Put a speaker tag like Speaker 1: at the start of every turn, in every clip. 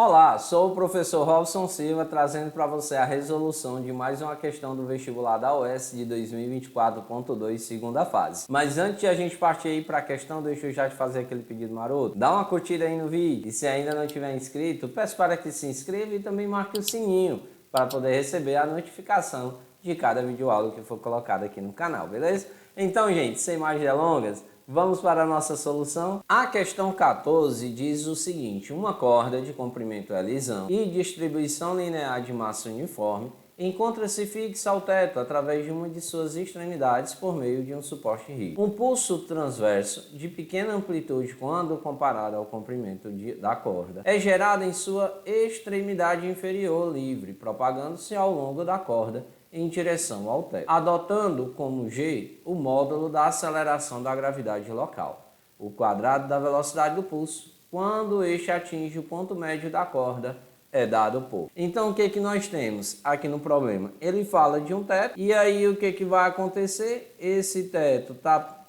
Speaker 1: Olá, sou o professor Robson Silva, trazendo para você a resolução de mais uma questão do vestibular da UES de 2024.2, segunda fase. Mas antes de a gente partir aí para a questão, deixa eu já te fazer aquele pedido maroto. Dá uma curtida aí no vídeo e se ainda não tiver inscrito, peço para que se inscreva e também marque o sininho para poder receber a notificação de cada videoaula que for colocado aqui no canal, beleza? Então, gente, sem mais delongas, vamos para a nossa solução. A questão 14 diz o seguinte: uma corda de comprimento lisão e distribuição linear de massa uniforme encontra-se fixa ao teto através de uma de suas extremidades por meio de um suporte rígido. Um pulso transverso de pequena amplitude quando comparado ao comprimento da corda é gerado em sua extremidade inferior livre, propagando-se ao longo da corda em direção ao teto, adotando como G o módulo da aceleração da gravidade local, o quadrado da velocidade do pulso, quando este atinge o ponto médio da corda, é dado por. Então o que nós temos aqui no problema? Ele fala de um teto, e aí o que vai acontecer? Esse teto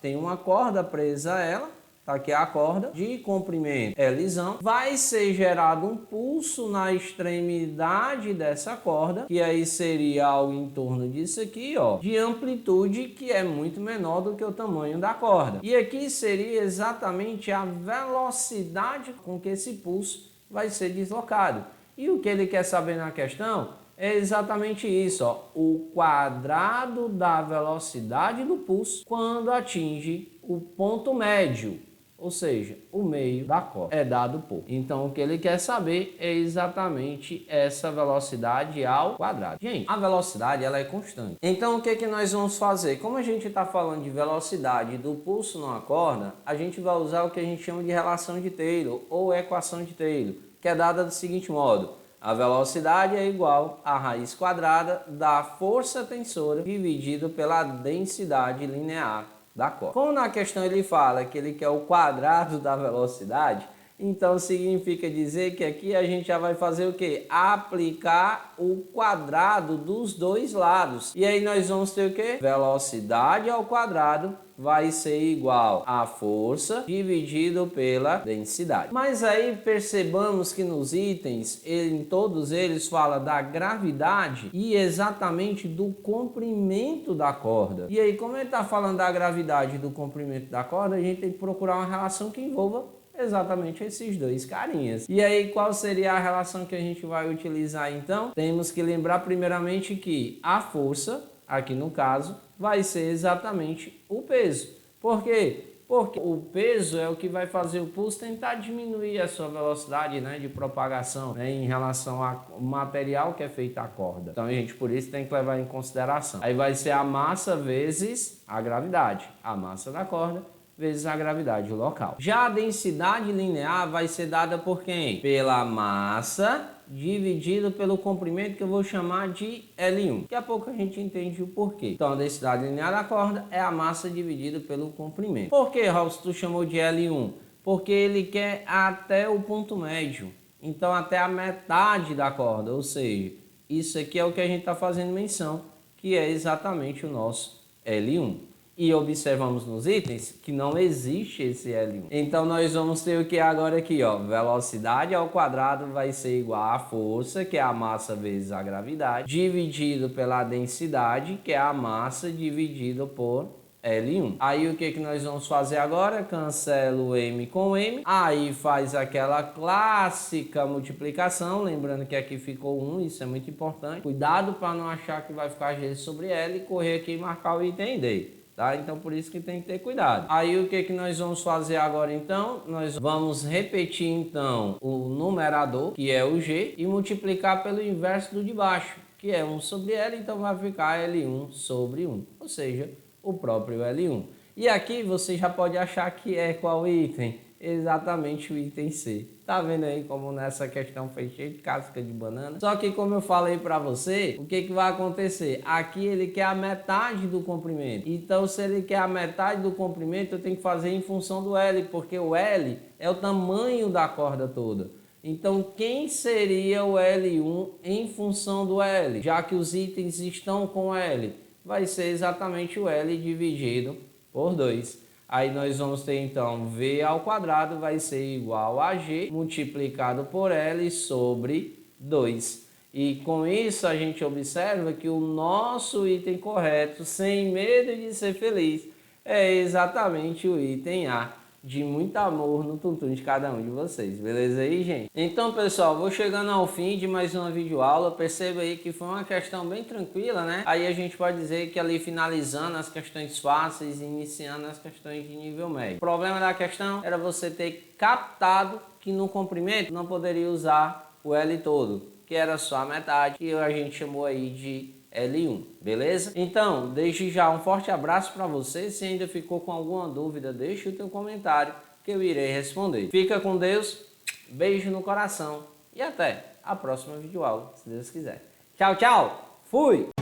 Speaker 1: tem uma corda presa a ela, tá aqui a corda de comprimento lisão, vai ser gerado um pulso na extremidade dessa corda, que aí seria algo em torno disso aqui, ó, de amplitude que é muito menor do que o tamanho da corda. E aqui seria exatamente a velocidade com que esse pulso vai ser deslocado. E o que ele quer saber na questão é exatamente isso, ó, o quadrado da velocidade do pulso quando atinge o ponto médio, ou seja, o meio da corda, é dado por. Então o que ele quer saber é exatamente essa velocidade ao quadrado. Gente, a velocidade ela é constante. Então o que nós vamos fazer? Como a gente está falando de velocidade do pulso numa corda, a gente vai usar o que a gente chama de relação de Taylor ou equação de Taylor, que é dada do seguinte modo: a velocidade é igual à raiz quadrada da força tensora dividido pela densidade linear da corda. Como na questão ele fala que ele quer o quadrado da velocidade, então significa dizer que aqui a gente já vai fazer o quê? Aplicar o quadrado dos dois lados. E aí nós vamos ter o quê? Velocidade ao quadrado vai ser igual a força dividido pela densidade. Mas aí percebamos que nos itens, em todos eles fala da gravidade e exatamente do comprimento da corda. E aí, como ele está falando da gravidade e do comprimento da corda, a gente tem que procurar uma relação que envolva exatamente esses dois carinhas. E aí, qual seria a relação que a gente vai utilizar então? Temos que lembrar primeiramente que a força, aqui no caso, vai ser exatamente o peso. Por quê? Porque o peso é o que vai fazer o pulso tentar diminuir a sua velocidade, né, de propagação, né, em relação ao material que é feito a corda. Então, gente, por isso tem que levar em consideração. Aí vai ser a massa vezes a gravidade. A massa da corda vezes a gravidade local. Já a densidade linear vai ser dada por quem? Pela massa dividido pelo comprimento, que eu vou chamar de L1. Daqui a pouco a gente entende o porquê. Então a densidade linear da corda é a massa dividida pelo comprimento. Por que, Raul, tu chamou de L1? Porque ele quer até o ponto médio. Então até a metade da corda, ou seja, isso aqui é o que a gente está fazendo menção, que é exatamente o nosso L1. E observamos nos itens que não existe esse L1. Então nós vamos ter o que agora aqui, ó, velocidade ao quadrado vai ser igual à força, que é a massa vezes a gravidade, dividido pela densidade, que é a massa dividido por L1. Aí o que nós vamos fazer agora? Cancela o M com M, aí faz aquela clássica multiplicação, lembrando que aqui ficou 1, isso é muito importante. Cuidado para não achar que vai ficar G sobre L e correr aqui e marcar o item D. Tá? Então por isso que tem que ter cuidado. Aí o que nós vamos fazer agora então? Nós vamos repetir então o numerador, que é o G, e multiplicar pelo inverso do de baixo, que é 1 sobre L, então vai ficar L1 sobre 1, ou seja, o próprio L1. E aqui você já pode achar que é qual item? Exatamente o item C. Tá vendo aí como nessa questão foi cheio de casca de banana? Só que como eu falei para você, o que vai acontecer? Aqui ele quer a metade do comprimento. Então se ele quer a metade do comprimento, eu tenho que fazer em função do L, porque o L é o tamanho da corda toda. Então quem seria o L1 em função do L? Já que os itens estão com L, vai ser exatamente o L dividido por 2. Aí nós vamos ter então V ao quadrado vai ser igual a G multiplicado por L sobre 2. E com isso a gente observa que o nosso item correto, sem medo de ser feliz, é exatamente o item A, de muito amor no tuntum de cada um de vocês, beleza aí, gente? Então, pessoal, vou chegando ao fim de mais uma videoaula. Perceba aí que foi uma questão bem tranquila, né? Aí a gente pode dizer que ali finalizando as questões fáceis e iniciando as questões de nível médio. O problema da questão era você ter captado que no comprimento não poderia usar o L todo, que era só a metade, que a gente chamou aí de L1, beleza? Então, desde já um forte abraço para você. Se ainda ficou com alguma dúvida, deixe o teu comentário que eu irei responder. Fica com Deus, beijo no coração e até a próxima videoaula, se Deus quiser. Tchau, tchau, fui!